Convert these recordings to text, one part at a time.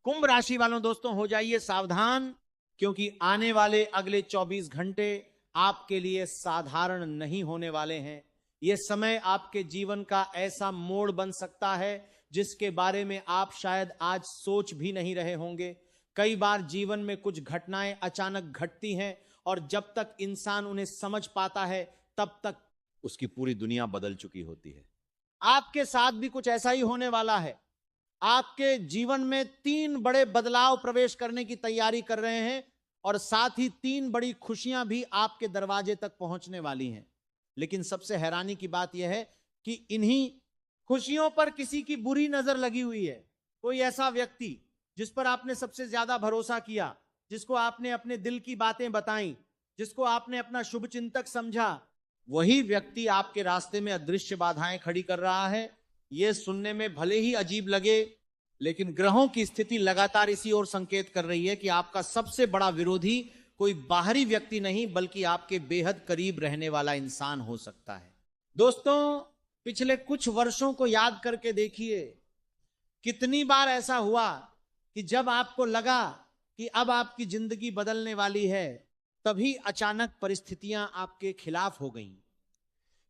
कुंभ राशि वालों दोस्तों हो जाइए सावधान, क्योंकि आने वाले अगले 24 घंटे आपके लिए साधारण नहीं होने वाले हैं। यह समय आपके जीवन का ऐसा मोड़ बन सकता है जिसके बारे में आप शायद आज सोच भी नहीं रहे होंगे। कई बार जीवन में कुछ घटनाएं अचानक घटती हैं और जब तक इंसान उन्हें समझ पाता है तब तक उसकी पूरी दुनिया बदल चुकी होती है। आपके साथ भी कुछ ऐसा ही होने वाला है। आपके जीवन में 3 बड़े बदलाव प्रवेश करने की तैयारी कर रहे हैं और साथ ही 3 बड़ी खुशियां भी आपके दरवाजे तक पहुंचने वाली हैं। लेकिन सबसे हैरानी की बात यह है कि इन्हीं खुशियों पर किसी की बुरी नजर लगी हुई है। कोई ऐसा व्यक्ति जिस पर आपने सबसे ज्यादा भरोसा किया, जिसको आपने अपने दिल की बातें बताई, जिसको आपने अपना शुभचिंतक समझा, वही व्यक्ति आपके रास्ते में अदृश्य बाधाएं खड़ी कर रहा है। यह सुनने में भले ही अजीब लगे, लेकिन ग्रहों की स्थिति लगातार इसी ओर संकेत कर रही है कि आपका सबसे बड़ा विरोधी कोई बाहरी व्यक्ति नहीं बल्कि आपके बेहद करीब रहने वाला इंसान हो सकता है। दोस्तों, पिछले कुछ वर्षों को याद करके देखिए, कितनी बार ऐसा हुआ कि जब आपको लगा कि अब आपकी जिंदगी बदलने वाली है, तभी अचानक परिस्थितियां आपके खिलाफ हो गईं।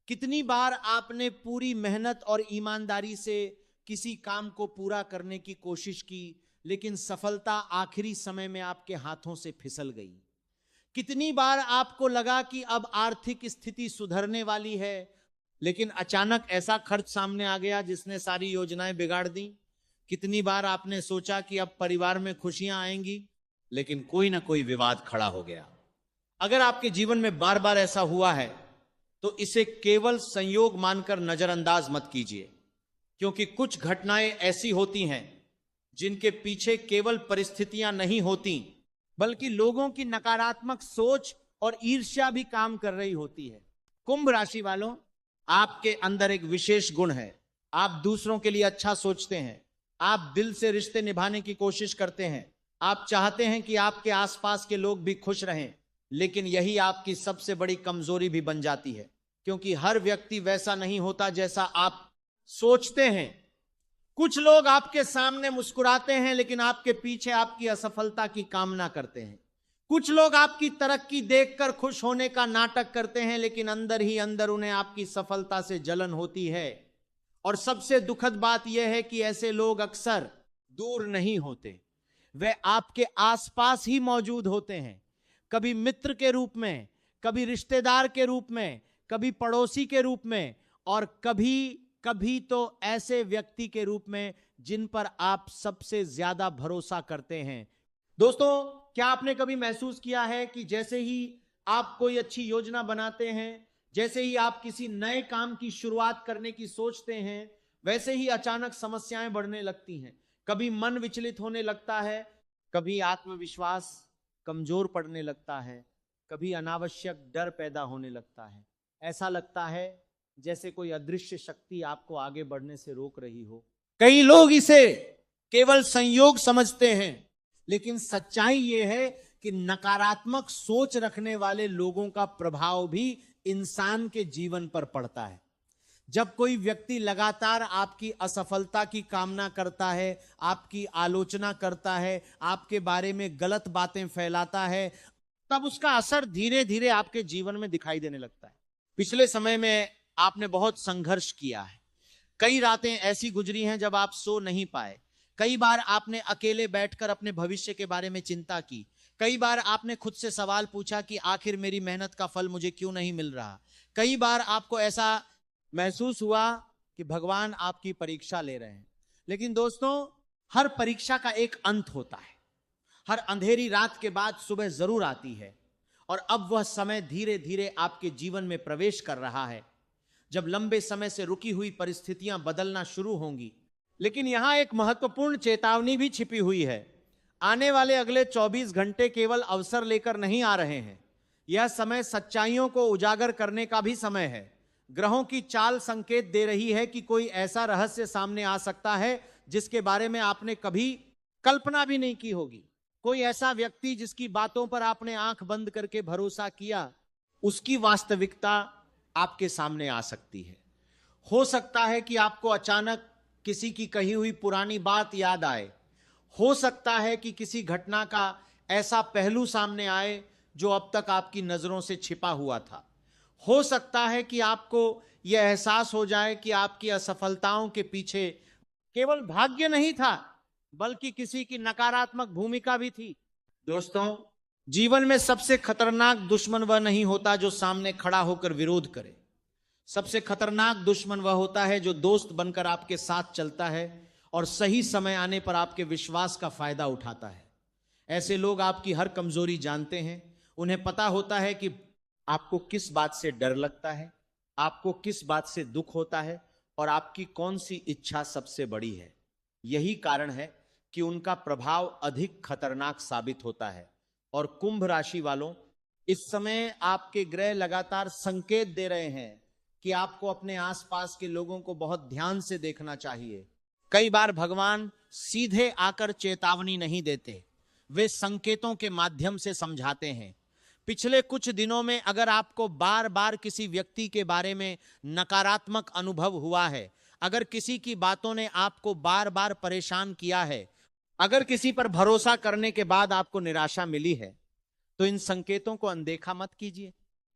कितनी बार आपने पूरी मेहनत और ईमानदारी से किसी काम को पूरा करने की कोशिश की, लेकिन सफलता आखिरी समय में आपके हाथों से फिसल गई। कितनी बार आपको लगा कि अब आर्थिक स्थिति सुधरने वाली है, लेकिन अचानक ऐसा खर्च सामने आ गया जिसने सारी योजनाएं बिगाड़ दी। कितनी बार आपने सोचा कि अब परिवार में खुशियां आएंगी, लेकिन कोई ना कोई विवाद खड़ा हो गया। अगर आपके जीवन में बार बार ऐसा हुआ है तो इसे केवल संयोग मानकर नजरअंदाज मत कीजिए, क्योंकि कुछ घटनाएं ऐसी होती हैं जिनके पीछे केवल परिस्थितियां नहीं होती, बल्कि लोगों की नकारात्मक सोच और ईर्ष्या भी काम कर रही होती है। कुंभ राशि वालों, आपके अंदर एक विशेष गुण है। आप दूसरों के लिए अच्छा सोचते हैं, आप दिल से रिश्ते निभाने की कोशिश करते हैं, आप चाहते हैं कि आपके आसपास के लोग भी खुश रहें, लेकिन यही आपकी सबसे बड़ी कमजोरी भी बन जाती है, क्योंकि हर व्यक्ति वैसा नहीं होता जैसा आप सोचते हैं। कुछ लोग आपके सामने मुस्कुराते हैं लेकिन आपके पीछे आपकी असफलता की कामना करते हैं। कुछ लोग आपकी तरक्की देखकर खुश होने का नाटक करते हैं, लेकिन अंदर ही अंदर उन्हें आपकी सफलता से जलन होती है। और सबसे दुखद बात यह है कि ऐसे लोग अक्सर दूर नहीं होते, वे आपके आसपास ही मौजूद होते हैं, कभी मित्र के रूप में, कभी रिश्तेदार के रूप में, कभी पड़ोसी के रूप में, और कभी कभी तो ऐसे व्यक्ति के रूप में जिन पर आप सबसे ज्यादा भरोसा करते हैं। दोस्तों, क्या आपने कभी महसूस किया है कि जैसे ही आप कोई अच्छी योजना बनाते हैं, जैसे ही आप किसी नए काम की शुरुआत करने की सोचते हैं, वैसे ही अचानक समस्याएं बढ़ने लगती हैं। कभी मन विचलित होने लगता है, कभी आत्मविश्वास कमजोर पड़ने लगता है, कभी अनावश्यक डर पैदा होने लगता है। ऐसा लगता है जैसे कोई अदृश्य शक्ति आपको आगे बढ़ने से रोक रही हो। कई लोग इसे केवल संयोग समझते हैं, लेकिन सच्चाई यह है कि नकारात्मक सोच रखने वाले लोगों का प्रभाव भी इंसान के जीवन पर पड़ता है। जब कोई व्यक्ति लगातार आपकी असफलता की कामना करता है, आपकी आलोचना करता है, आपके बारे में गलत बातें फैलाता है, तब उसका असर धीरे धीरे आपके जीवन में दिखाई देने लगता है। पिछले समय में आपने बहुत संघर्ष किया है। कई रातें ऐसी गुजरी हैं जब आप सो नहीं पाए। कई बार आपने अकेले बैठकर अपने भविष्य के बारे में चिंता की। कई बार आपने खुद से सवाल पूछा कि आखिर मेरी मेहनत का फल मुझे क्यों नहीं मिल रहा। कई बार आपको ऐसा महसूस हुआ कि भगवान आपकी परीक्षा ले रहे हैं। लेकिन दोस्तों, हर परीक्षा का एक अंत होता है। हर अंधेरी रात के बाद सुबह जरूर आती है, और अब वह समय धीरे धीरे आपके जीवन में प्रवेश कर रहा है जब लंबे समय से रुकी हुई परिस्थितियां बदलना शुरू होंगी। लेकिन यहां एक महत्वपूर्ण चेतावनी भी छिपी हुई है। आने वाले अगले 24 घंटे केवल अवसर लेकर नहीं आ रहे हैं। यह समय सच्चाइयों को उजागर करने का भी समय है। ग्रहों की चाल संकेत दे रही है कि कोई ऐसा रहस्य सामने आ सकता है जिसके बारे में आपने कभी कल्पना भी नहीं की होगी। कोई ऐसा व्यक्ति जिसकी बातों पर आपने आंख बंद करके भरोसा किया, उसकी वास्तविकता आपके सामने आ सकती है। हो सकता है कि आपको अचानक किसी की कही हुई पुरानी बात याद आए। हो सकता है कि किसी घटना का ऐसा पहलू सामने आए जो अब तक आपकी नजरों से छिपा हुआ था। हो सकता है कि आपको यह एहसास हो जाए कि आपकी असफलताओं के पीछे केवल भाग्य नहीं था, बल्कि किसी की नकारात्मक भूमिका भी थी। दोस्तों, जीवन में सबसे खतरनाक दुश्मन वह नहीं होता जो सामने खड़ा होकर विरोध करे। सबसे खतरनाक दुश्मन वह होता है जो दोस्त बनकर आपके साथ चलता है और सही समय आने पर आपके विश्वास का फायदा उठाता है। ऐसे लोग आपकी हर कमजोरी जानते हैं। उन्हें पता होता है कि आपको किस बात से डर लगता है, आपको किस बात से दुख होता है और आपकी कौन सी इच्छा सबसे बड़ी है। यही कारण है कि उनका प्रभाव अधिक खतरनाक साबित होता है। और कुंभ राशि वालों, इस समय आपके ग्रह लगातार संकेत दे रहे हैं कि आपको अपने आसपास के लोगों को बहुत ध्यान से देखना चाहिए। कई बार भगवान सीधे आकर चेतावनी नहीं देते, वे संकेतों के माध्यम से समझाते हैं। पिछले कुछ दिनों में अगर आपको बार बार किसी व्यक्ति के बारे में नकारात्मक अनुभव हुआ है, अगर किसी की बातों ने आपको बार बार परेशान किया है, अगर किसी पर भरोसा करने के बाद आपको निराशा मिली है, तो इन संकेतों को अनदेखा मत कीजिए,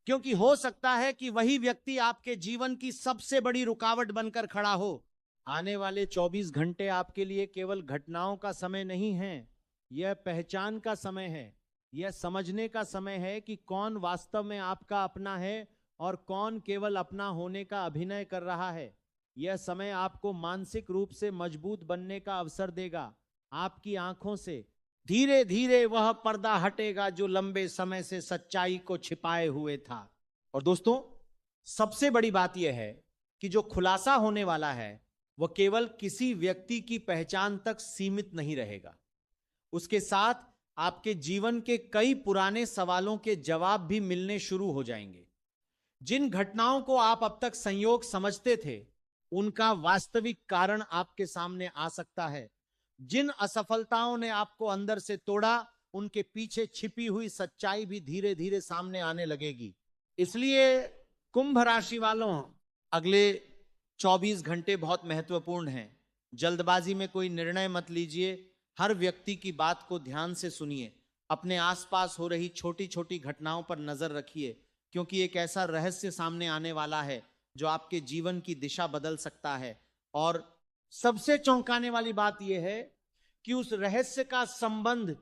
क्योंकि हो सकता है कि वही व्यक्ति आपके जीवन की सबसे बड़ी रुकावट बनकर खड़ा हो। आने वाले 24 घंटे आपके लिए केवल घटनाओं का समय नहीं है, यह पहचान का समय है। यह समझने का समय है कि कौन वास्तव में आपका अपना है और कौन केवल अपना होने का अभिनय कर रहा है। यह समय आपको मानसिक रूप से मजबूत बनने का अवसर देगा। आपकी आंखों से धीरे धीरे वह पर्दा हटेगा जो लंबे समय से सच्चाई को छिपाए हुए था। और दोस्तों, सबसे बड़ी बात यह है कि जो खुलासा होने वाला है वह केवल किसी व्यक्ति की पहचान तक सीमित नहीं रहेगा। उसके साथ आपके जीवन के कई पुराने सवालों के जवाब भी मिलने शुरू हो जाएंगे। जिन घटनाओं को आप अब तक संयोग समझते थे, उनका वास्तविक कारण आपके सामने आ सकता है। जिन असफलताओं ने आपको अंदर से तोड़ा, उनके पीछे छिपी हुई सच्चाई भी धीरे धीरे सामने आने लगेगी। इसलिए कुंभ राशि वालों, अगले 24 घंटे बहुत महत्वपूर्ण हैं। जल्दबाजी में कोई निर्णय मत लीजिए। हर व्यक्ति की बात को ध्यान से सुनिए। अपने आसपास हो रही छोटी छोटी घटनाओं पर नजर रखिए, क्योंकि एक ऐसा रहस्य सामने आने वाला है जो आपके जीवन की दिशा बदल सकता है। और सबसे चौंकाने वाली बात यह है कि उस रहस्य का संबंध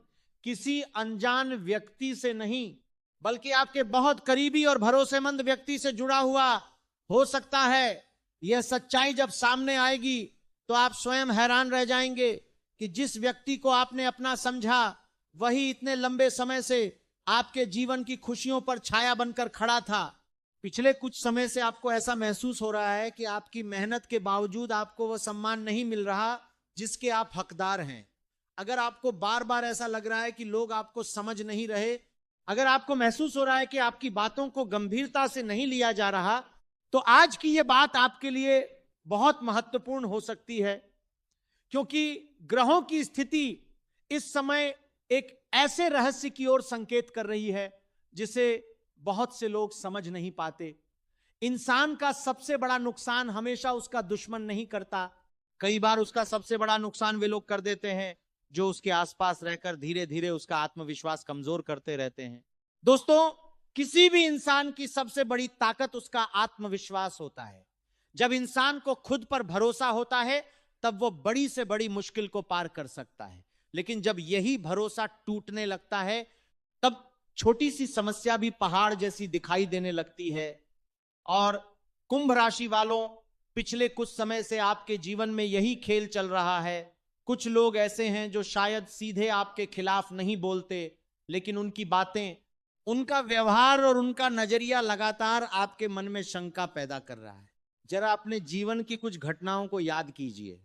किसी अनजान व्यक्ति से नहीं, बल्कि आपके बहुत करीबी और भरोसेमंद व्यक्ति से जुड़ा हुआ हो सकता है। यह सच्चाई जब सामने आएगी तो आप स्वयं हैरान रह जाएंगे कि जिस व्यक्ति को आपने अपना समझा, वही इतने लंबे समय से आपके जीवन की खुशियों पर छाया बनकर खड़ा था। पिछले कुछ समय से आपको ऐसा महसूस हो रहा है कि आपकी मेहनत के बावजूद आपको वह सम्मान नहीं मिल रहा जिसके आप हकदार हैं। अगर आपको बार बार ऐसा लग रहा है कि लोग आपको समझ नहीं रहे, अगर आपको महसूस हो रहा है कि आपकी बातों को गंभीरता से नहीं लिया जा रहा, तो आज की यह बात आपके लिए बहुत महत्वपूर्ण हो सकती है, क्योंकि ग्रहों की स्थिति इस समय एक ऐसे रहस्य की ओर संकेत कर रही है जिसे बहुत से लोग समझ नहीं पाते। इंसान का सबसे बड़ा नुकसान हमेशा उसका दुश्मन नहीं करता। कई बार उसका सबसे बड़ा नुकसान वे लोग कर देते हैं जो उसके आसपास रहकर धीरे धीरे उसका आत्मविश्वास कमजोर करते रहते हैं। दोस्तों, किसी भी इंसान की सबसे बड़ी ताकत उसका आत्मविश्वास होता है। जब इंसान को खुद पर भरोसा होता है, तब वो बड़ी से बड़ी मुश्किल को पार कर सकता है। लेकिन जब यही भरोसा टूटने लगता है, तब छोटी सी समस्या भी पहाड़ जैसी दिखाई देने लगती है। और कुंभ राशि वालों, पिछले कुछ समय से आपके जीवन में यही खेल चल रहा है। कुछ लोग ऐसे हैं जो शायद सीधे आपके खिलाफ नहीं बोलते, लेकिन उनकी बातें, उनका व्यवहार और उनका नजरिया लगातार आपके मन में शंका पैदा कर रहा है। जरा अपने जीवन की कुछ घटनाओं को याद कीजिए।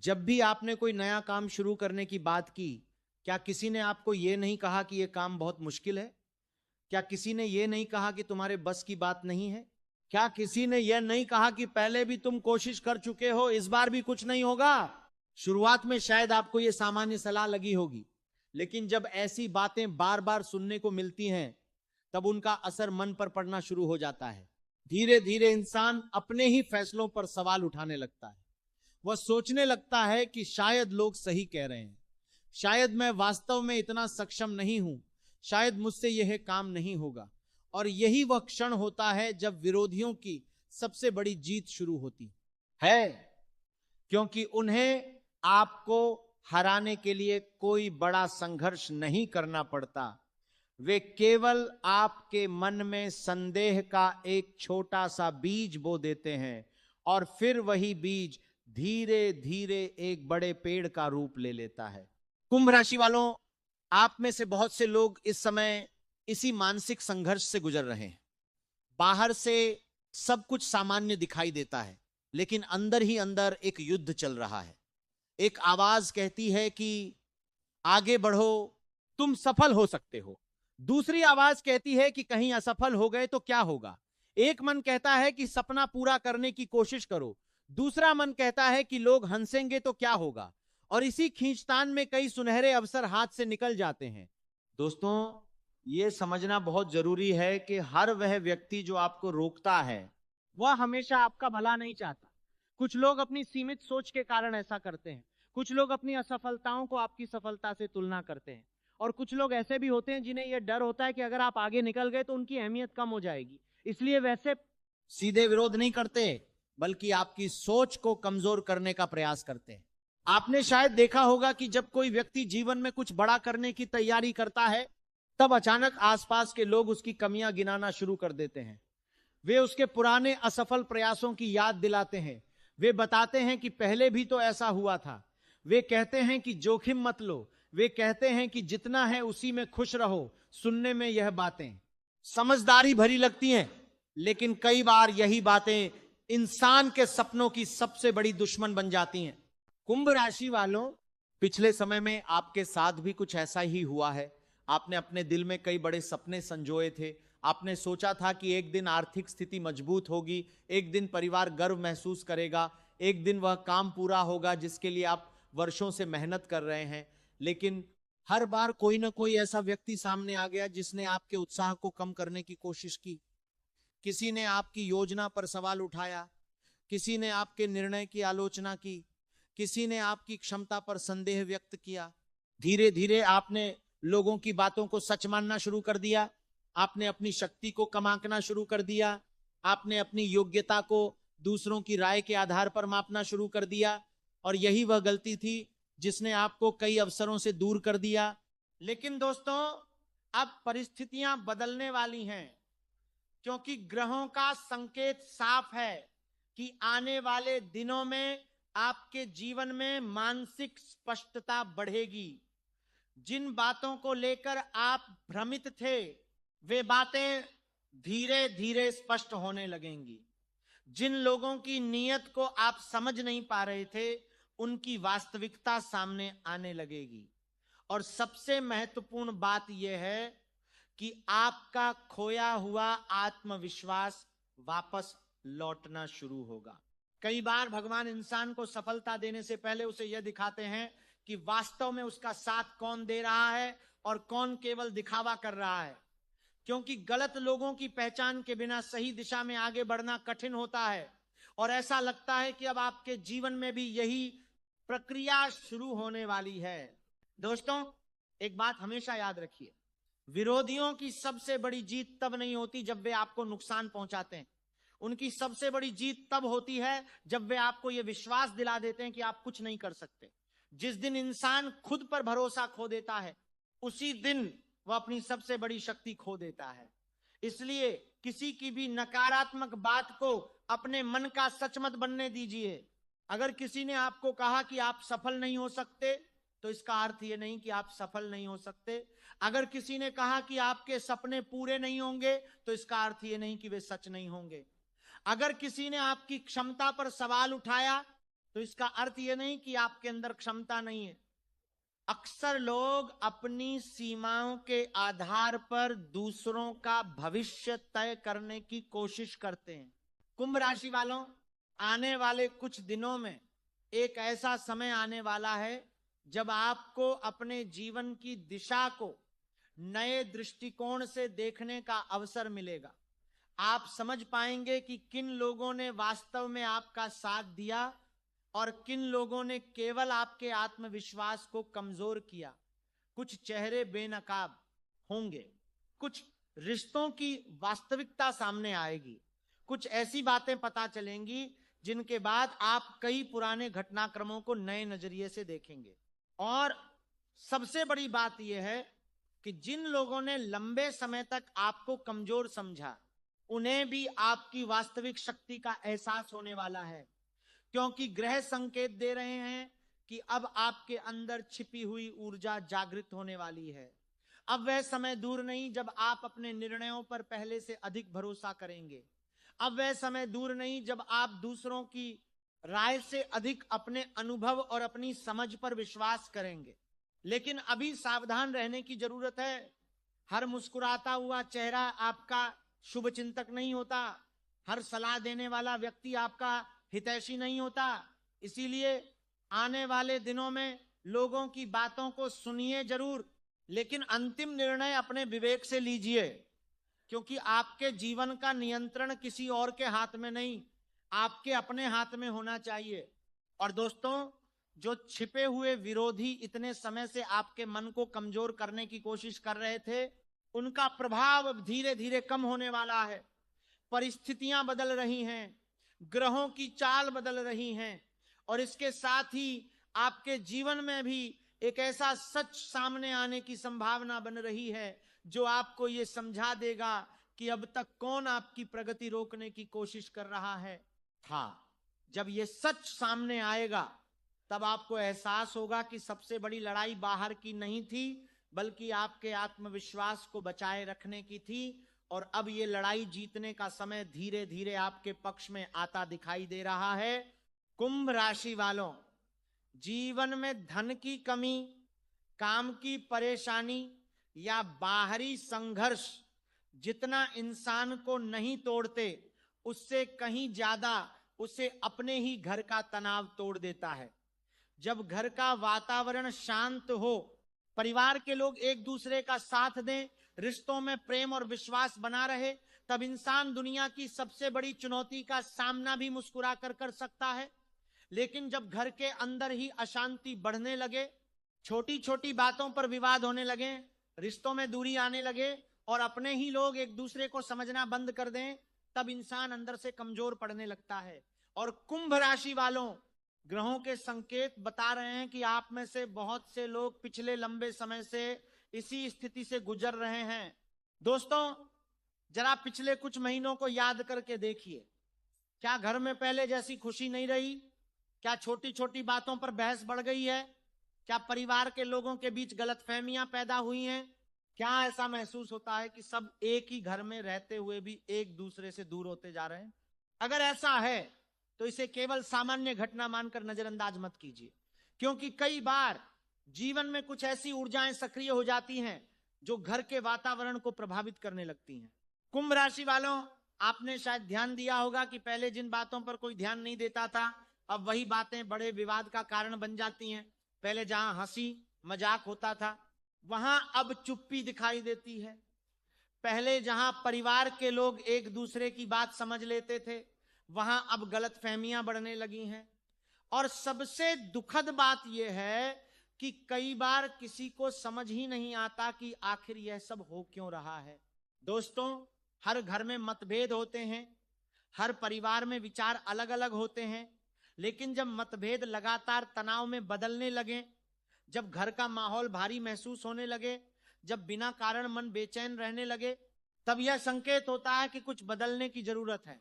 जब भी आपने कोई नया काम शुरू करने की बात की, क्या किसी ने आपको यह नहीं कहा कि यह काम बहुत मुश्किल है? क्या किसी ने यह नहीं कहा कि तुम्हारे बस की बात नहीं है? क्या किसी ने यह नहीं कहा कि पहले भी तुम कोशिश कर चुके हो, इस बार भी कुछ नहीं होगा? शुरुआत में शायद आपको यह सामान्य सलाह लगी होगी, लेकिन जब ऐसी बातें बार बार सुनने को मिलती हैं, तब उनका असर मन पर पड़ना शुरू हो जाता है। धीरे धीरे इंसान अपने ही फैसलों पर सवाल उठाने लगता है। वह सोचने लगता है कि शायद लोग सही कह रहे हैं, शायद मैं वास्तव में इतना सक्षम नहीं हूं, शायद मुझसे यह काम नहीं होगा। और यही वह क्षण होता है जब विरोधियों की सबसे बड़ी जीत शुरू होती है, क्योंकि उन्हें आपको हराने के लिए कोई बड़ा संघर्ष नहीं करना पड़ता। वे केवल आपके मन में संदेह का एक छोटा सा बीज बो देते हैं और फिर वही बीज धीरे धीरे एक बड़े पेड़ का रूप ले लेता है। कुंभ राशि वालों, आप में से बहुत से लोग इस समय इसी मानसिक संघर्ष से गुजर रहे हैं। बाहर से सब कुछ सामान्य दिखाई देता है, लेकिन अंदर ही अंदर एक युद्ध चल रहा है। एक आवाज कहती है कि आगे बढ़ो, तुम सफल हो सकते हो। दूसरी आवाज कहती है कि कहीं असफल हो गए तो क्या होगा। एक मन कहता है कि सपना पूरा करने की कोशिश करो, दूसरा मन कहता है कि लोग हंसेंगे तो क्या होगा। और इसी खींचतान में कई सुनहरे अवसर हाथ से निकल जाते हैं। दोस्तों, यह समझना बहुत जरूरी है कि हर वह व्यक्ति जो आपको रोकता है वह हमेशा आपका भला नहीं चाहता। कुछ लोग अपनी सीमित सोच के कारण ऐसा करते हैं, कुछ लोग अपनी असफलताओं को आपकी सफलता से तुलना करते हैं, और कुछ लोग ऐसे भी होते हैं जिन्हें यह डर होता है कि अगर आप आगे निकल गए तो उनकी अहमियत कम हो जाएगी, इसलिए वैसे सीधे विरोध नहीं करते, बल्कि आपकी सोच को कमजोर करने का प्रयास करते हैं। आपने शायद देखा होगा कि जब कोई व्यक्ति जीवन में कुछ बड़ा करने की तैयारी करता है, तब अचानक आसपास के लोग उसकी कमियां गिनाना शुरू कर देते हैं। वे उसके पुराने असफल प्रयासों की याद दिलाते हैं। वे बताते हैं कि पहले भी तो ऐसा हुआ था। वे कहते हैं कि जोखिम मत लो। वे कहते हैं कि जितना है उसी में खुश रहो। सुनने में यह बातें समझदारी भरी लगती हैं, लेकिन कई बार यही बातें इंसान के सपनों की सबसे बड़ी दुश्मन बन जाती हैं। कुंभ राशि वालों, पिछले समय में आपके साथ भी कुछ ऐसा ही हुआ है। आपने अपने दिल में कई बड़े सपने संजोए थे। आपने सोचा था कि एक दिन आर्थिक स्थिति मजबूत होगी, एक दिन परिवार गर्व महसूस करेगा, एक दिन वह काम पूरा होगा जिसके लिए आप वर्षों से मेहनत कर रहे हैं। लेकिन हर बार कोई ना कोई ऐसा व्यक्ति सामने आ गया जिसने आपके उत्साह को कम करने की कोशिश की। किसी ने आपकी योजना पर सवाल उठाया, किसी ने आपके निर्णय की आलोचना की, किसी ने आपकी क्षमता पर संदेह व्यक्त किया। धीरे धीरे आपने लोगों की बातों को सच मानना शुरू कर दिया। आपने अपनी शक्ति को कम आंकना शुरू कर दिया। आपने अपनी योग्यता को दूसरों की राय के आधार पर मापना शुरू कर दिया, और यही वह गलती थी जिसने आपको कई अवसरों से दूर कर दिया। लेकिन दोस्तों, अब परिस्थितियां बदलने वाली हैं, क्योंकि ग्रहों का संकेत साफ है कि आने वाले दिनों में आपके जीवन में मानसिक स्पष्टता बढ़ेगी। जिन बातों को लेकर आप भ्रमित थे, वे बातें धीरे धीरे स्पष्ट होने लगेंगी। जिन लोगों की नीयत को आप समझ नहीं पा रहे थे, उनकी वास्तविकता सामने आने लगेगी। और सबसे महत्वपूर्ण बात यह है कि आपका खोया हुआ आत्मविश्वास वापस लौटना शुरू होगा। कई बार भगवान इंसान को सफलता देने से पहले उसे यह दिखाते हैं कि वास्तव में उसका साथ कौन दे रहा है और कौन केवल दिखावा कर रहा है। क्योंकि गलत लोगों की पहचान के बिना सही दिशा में आगे बढ़ना कठिन होता है, और ऐसा लगता है कि अब आपके जीवन में भी यही प्रक्रिया शुरू होने वाली है। दोस्तों, एक बात हमेशा याद रखिए, विरोधियों की सबसे बड़ी जीत तब नहीं होती जब वे आपको नुकसान पहुंचाते हैं। उनकी सबसे बड़ी जीत तब होती है जब वे आपको यह विश्वास दिला देते हैं कि आप कुछ नहीं कर सकते। जिस दिन इंसान खुद पर भरोसा खो देता है, उसी दिन वह अपनी सबसे बड़ी शक्ति खो देता है। इसलिए किसी की भी नकारात्मक बात को अपने मन का सच मत बनने दीजिए। अगर किसी ने आपको कहा कि आप सफल नहीं हो सकते, तो इसका अर्थ यह नहीं कि आप सफल नहीं हो सकते। अगर किसी ने कहा कि आपके सपने पूरे नहीं होंगे, तो इसका अर्थ यह नहीं कि वे सच नहीं होंगे। अगर किसी ने आपकी क्षमता पर सवाल उठाया, तो इसका अर्थ यह नहीं कि आपके अंदर क्षमता नहीं है। अक्सर लोग अपनी सीमाओं के आधार पर दूसरों का भविष्य तय करने की कोशिश करते हैं। कुंभ राशि वालों, आने वाले कुछ दिनों में एक ऐसा समय आने वाला है जब आपको अपने जीवन की दिशा को नए दृष्टिकोण से देखने का अवसर मिलेगा। आप समझ पाएंगे कि किन लोगों ने वास्तव में आपका साथ दिया और किन लोगों ने केवल आपके आत्मविश्वास को कमजोर किया। कुछ चेहरे बेनकाब होंगे, कुछ रिश्तों की वास्तविकता सामने आएगी, कुछ ऐसी बातें पता चलेंगी जिनके बाद आप कई पुराने घटनाक्रमों को नए नजरिए से देखेंगे। और सबसे बड़ी बात यह है कि जिन लोगों ने लंबे समय तक आपको कमजोर समझा, उन्हें भी आपकी वास्तविक शक्ति का एहसास होने वाला है, क्योंकि ग्रह संकेत दे रहे हैं कि अब आपके अंदर छिपी हुई ऊर्जा जागृत होने वाली है। अब वह समय दूर नहीं जब आप अपने निर्णयों पर पहले से अधिक भरोसा करेंगे। अब वह समय दूर नहीं जब आप दूसरों की राय से अधिक अपने अनुभव और अपनी समझ पर विश्वास करेंगे। लेकिन अभी सावधान रहने की जरूरत है। हर मुस्कुराता हुआ चेहरा आपका शुभ चिंतक नहीं होता, हर सलाह देने वाला व्यक्ति आपका हितैषी नहीं होता। इसीलिए आने वाले दिनों में लोगों की बातों को सुनिए जरूर, लेकिन अंतिम निर्णय अपने विवेक से लीजिए, क्योंकि आपके जीवन का नियंत्रण किसी और के हाथ में नहीं, आपके अपने हाथ में होना चाहिए। और दोस्तों, जो छिपे हुए विरोधी इतने समय से आपके मन को कमजोर करने की कोशिश कर रहे थे, उनका प्रभाव अब धीरे धीरे कम होने वाला है। परिस्थितियां बदल रही हैं, ग्रहों की चाल बदल रही हैं, और इसके साथ ही आपके जीवन में भी एक ऐसा सच सामने आने की संभावना बन रही है जो आपको ये समझा देगा कि अब तक कौन आपकी प्रगति रोकने की कोशिश कर रहा है। हाँ, जब ये सच सामने आएगा तब आपको एहसास होगा कि सबसे बड़ी लड़ाई बाहर की नहीं थी, बल्कि आपके आत्मविश्वास को बचाए रखने की थी। और अब ये लड़ाई जीतने का समय धीरे धीरे आपके पक्ष में आता दिखाई दे रहा है। कुंभ राशि वालों, जीवन में धन की कमी, काम की परेशानी या बाहरी संघर्ष जितना इंसान को नहीं तोड़ते, उससे कहीं ज्यादा उसे अपने ही घर का तनाव तोड़ देता है। जब घर का वातावरण शांत हो, परिवार के लोग एक दूसरे का साथ दें, रिश्तों में प्रेम और विश्वास बना रहे, तब इंसान दुनिया की सबसे बड़ी चुनौती का सामना भी मुस्कुरा कर सकता है। लेकिन जब घर के अंदर ही अशांति बढ़ने लगे, छोटी छोटी बातों पर विवाद होने लगे, रिश्तों में दूरी आने लगे और अपने ही लोग एक दूसरे को समझना बंद कर दें, तब इंसान अंदर से कमजोर पड़ने लगता है। और कुंभ राशि वालों, ग्रहों के संकेत बता रहे हैं कि आप में से बहुत से लोग पिछले लंबे समय से इसी स्थिति से गुजर रहे हैं। दोस्तों, जरा पिछले कुछ महीनों को याद करके देखिए, क्या घर में पहले जैसी खुशी नहीं रही? क्या छोटी छोटी बातों पर बहस बढ़ गई है? क्या परिवार के लोगों के बीच गलतफहमियां पैदा हुई हैं? क्या ऐसा महसूस होता है कि सब एक ही घर में रहते हुए भी एक दूसरे से दूर होते जा रहे हैं? अगर ऐसा है तो इसे केवल सामान्य घटना मानकर नजरअंदाज मत कीजिए, क्योंकि कई बार जीवन में कुछ ऐसी ऊर्जाएं सक्रिय हो जाती हैं जो घर के वातावरण को प्रभावित करने लगती हैं। कुंभ राशि वालों, आपने शायद ध्यान दिया होगा कि पहले जिन बातों पर कोई ध्यान नहीं देता था, अब वही बातें बड़े विवाद का कारण बन जाती हैं। पहले जहां हंसी मजाक होता था, वहां अब चुप्पी दिखाई देती है। पहले जहां परिवार के लोग एक दूसरे की बात समझ लेते थे, वहां अब गलतफहमियां बढ़ने लगी हैं। और सबसे दुखद बात यह है कि कई बार किसी को समझ ही नहीं आता कि आखिर यह सब हो क्यों रहा है। दोस्तों, हर घर में मतभेद होते हैं, हर परिवार में विचार अलग अलग होते हैं, लेकिन जब मतभेद लगातार तनाव में बदलने लगे, जब घर का माहौल भारी महसूस होने लगे, जब बिना कारण मन बेचैन रहने लगे, तब यह संकेत होता है कि कुछ बदलने की जरूरत है।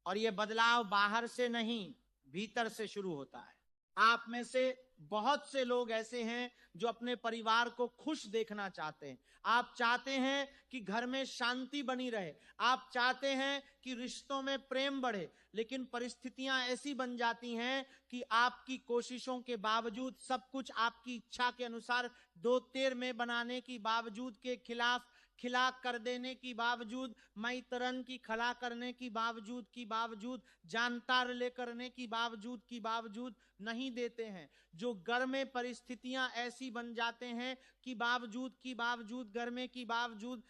और यह बदलाव बाहर से नहीं, भीतर से शुरू होता है। आप में से बहुत से लोग ऐसे हैं जो अपने परिवार को खुश देखना चाहते हैं। आप चाहते हैं कि घर में शांति बनी रहे, आप चाहते हैं कि रिश्तों में प्रेम बढ़े, लेकिन परिस्थितियां ऐसी बन जाती हैं कि आपकी कोशिशों के बावजूद, सब कुछ आपकी इच्छा के अनुसार दो तेर में बनाने की बावजूद, के खिलाफ खिला कर देने की बावजूद, मई तरन की खला करने की बावजूद, जानतार ले करने की बावजूद नहीं देते हैं। जो घर में परिस्थितियां ऐसी बन जाते हैं कि बावजूद घर में की बावजूद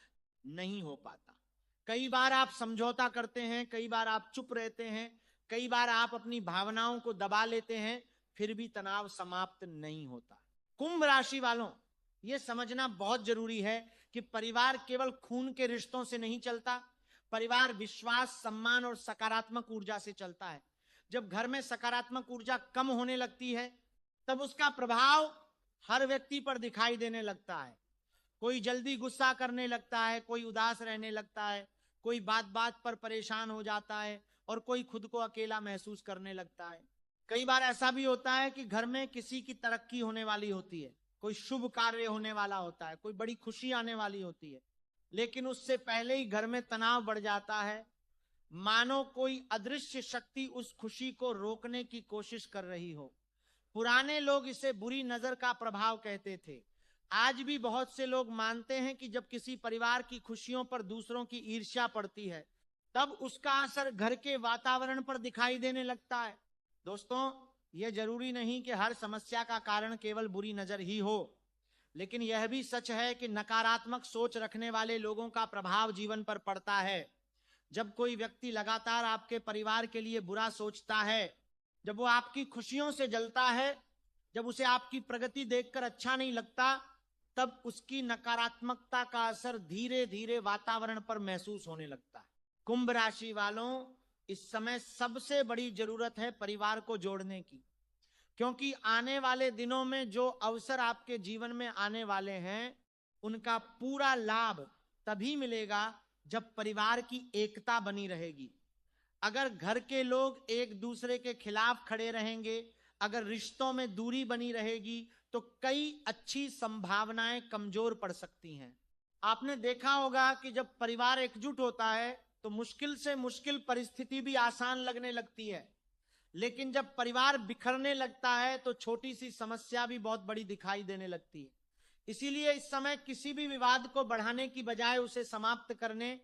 नहीं हो पाता। कई बार आप समझौता करते हैं, कई बार आप चुप रहते हैं, कई बार आप अपनी भावनाओं को दबा लेते हैं, फिर भी तनाव समाप्त नहीं होता। कुंभ राशि वालों, यह समझना बहुत जरूरी है कि परिवार केवल खून के रिश्तों से नहीं चलता। परिवार विश्वास, सम्मान और सकारात्मक ऊर्जा से चलता है। जब घर में सकारात्मक ऊर्जा कम होने लगती है, तब उसका प्रभाव हर व्यक्ति पर दिखाई देने लगता है। कोई जल्दी गुस्सा करने लगता है, कोई उदास रहने लगता है, कोई बात बात पर परेशान हो जाता है और कोई खुद को अकेला महसूस करने लगता है। कई बार ऐसा भी होता है कि घर में किसी की तरक्की होने वाली होती है, कोई शुभ कार्य होने वाला होता है, कोई बड़ी खुशी आने वाली होती है, लेकिन उससे पहले ही घर में तनाव बढ़ जाता है, मानो कोई अदृश्य शक्ति उस खुशी को रोकने की कोशिश कर रही हो। पुराने लोग इसे बुरी नजर का प्रभाव कहते थे। आज भी बहुत से लोग मानते हैं कि जब किसी परिवार की खुशियों पर दूसरों की ईर्ष्या पड़ती है, तब उसका असर घर के वातावरण पर दिखाई देने लगता है। दोस्तों, यह जरूरी नहीं कि हर समस्या का कारण केवल बुरी नजर ही हो, लेकिन यह भी सच है कि नकारात्मक सोच रखने वाले लोगों का प्रभाव जीवन पर पड़ता है। जब कोई व्यक्ति लगातार आपके परिवार के लिए बुरा सोचता है, जब वो आपकी खुशियों से जलता है, जब उसे आपकी प्रगति देखकर अच्छा नहीं लगता, तब उसकी नकारात्मकता का असर धीरे धीरे वातावरण पर महसूस होने लगता है। कुंभ राशि वालों, इस समय सबसे बड़ी जरूरत है परिवार को जोड़ने की, क्योंकि आने वाले दिनों में जो अवसर आपके जीवन में आने वाले हैं, उनका पूरा लाभ तभी मिलेगा जब परिवार की एकता बनी रहेगी। अगर घर के लोग एक दूसरे के खिलाफ खड़े रहेंगे, अगर रिश्तों में दूरी बनी रहेगी, तो कई अच्छी संभावनाएं कमजोर पड़ सकती हैं। आपने देखा होगा कि जब परिवार एकजुट होता है तो मुश्किल से मुश्किल परिस्थिति भी आसान लगने लगती है, लेकिन जब परिवार बिखरने लगता है तो छोटी सी समस्या भी बहुत बड़ी दिखाई देने लगती है। इसीलिए इस समय किसी भी विवाद को बढ़ाने की बजाय उसे समाप्त करने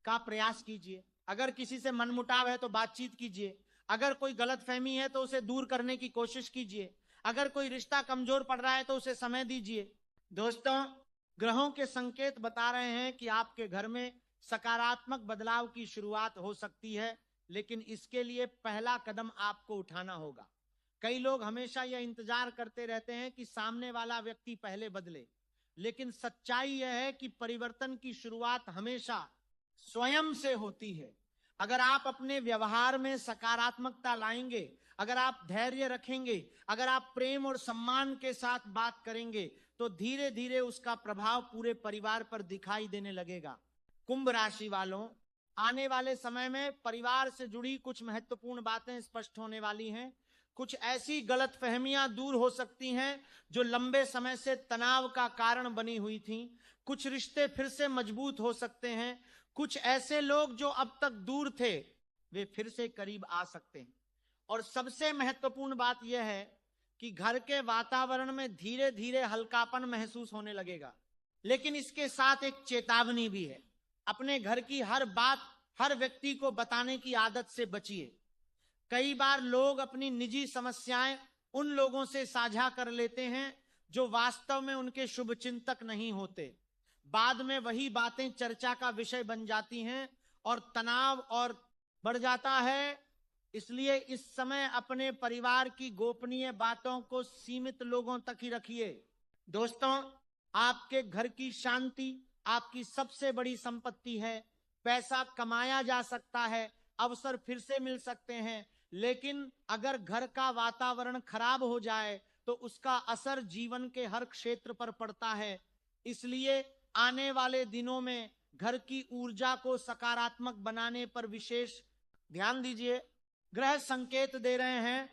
का प्रयास कीजिए। अगर किसी से मनमुटाव है तो बातचीत कीजिए, अगर कोई गलतफहमी है तो उसे दूर करने की कोशिश कीजिए, अगर कोई रिश्ता कमजोर पड़ रहा है तो उसे समय दीजिए। दोस्तों, ग्रहों के संकेत बता रहे हैं कि आपके घर में सकारात्मक बदलाव की शुरुआत हो सकती है, लेकिन इसके लिए पहला कदम आपको उठाना होगा। कई लोग हमेशा यह इंतजार करते रहते हैं कि सामने वाला व्यक्ति पहले बदले, लेकिन सच्चाई यह है कि परिवर्तन की शुरुआत हमेशा स्वयं से होती है। अगर आप अपने व्यवहार में सकारात्मकता लाएंगे, अगर आप धैर्य रखेंगे, अगर आप प्रेम और सम्मान के साथ बात करेंगे, तो धीरे धीरे उसका प्रभाव पूरे परिवार पर दिखाई देने लगेगा। कुंभ राशि वालों, आने वाले समय में परिवार से जुड़ी कुछ महत्वपूर्ण बातें स्पष्ट होने वाली हैं। कुछ ऐसी गलतफहमियां दूर हो सकती हैं जो लंबे समय से तनाव का कारण बनी हुई थीं। कुछ रिश्ते फिर से मजबूत हो सकते हैं। कुछ ऐसे लोग जो अब तक दूर थे, वे फिर से करीब आ सकते हैं। और सबसे महत्वपूर्ण बात यह है कि घर के वातावरण में धीरे धीरे हल्कापन महसूस होने लगेगा। लेकिन इसके साथ एक चेतावनी भी है। अपने घर की हर बात हर व्यक्ति को बताने की आदत से बचिए। कई बार लोग अपनी निजी समस्याएं उन लोगों से साझा कर लेते हैं जो वास्तव में उनके शुभचिंतक नहीं होते। बाद में वही बातें चर्चा का विषय बन जाती हैं और तनाव और बढ़ जाता है। इसलिए इस समय अपने परिवार की गोपनीय बातों को सीमित लोगों तक ही रखिए। दोस्तों, आपके घर की शांति आपकी सबसे बड़ी संपत्ति है। पैसा कमाया जा सकता है, अवसर फिर से मिल सकते हैं, लेकिन अगर घर का वातावरण खराब हो जाए तो उसका असर जीवन के हर क्षेत्र पर पड़ता है। इसलिए आने वाले दिनों में घर की ऊर्जा को सकारात्मक बनाने पर विशेष ध्यान दीजिए। ग्रह संकेत दे रहे हैं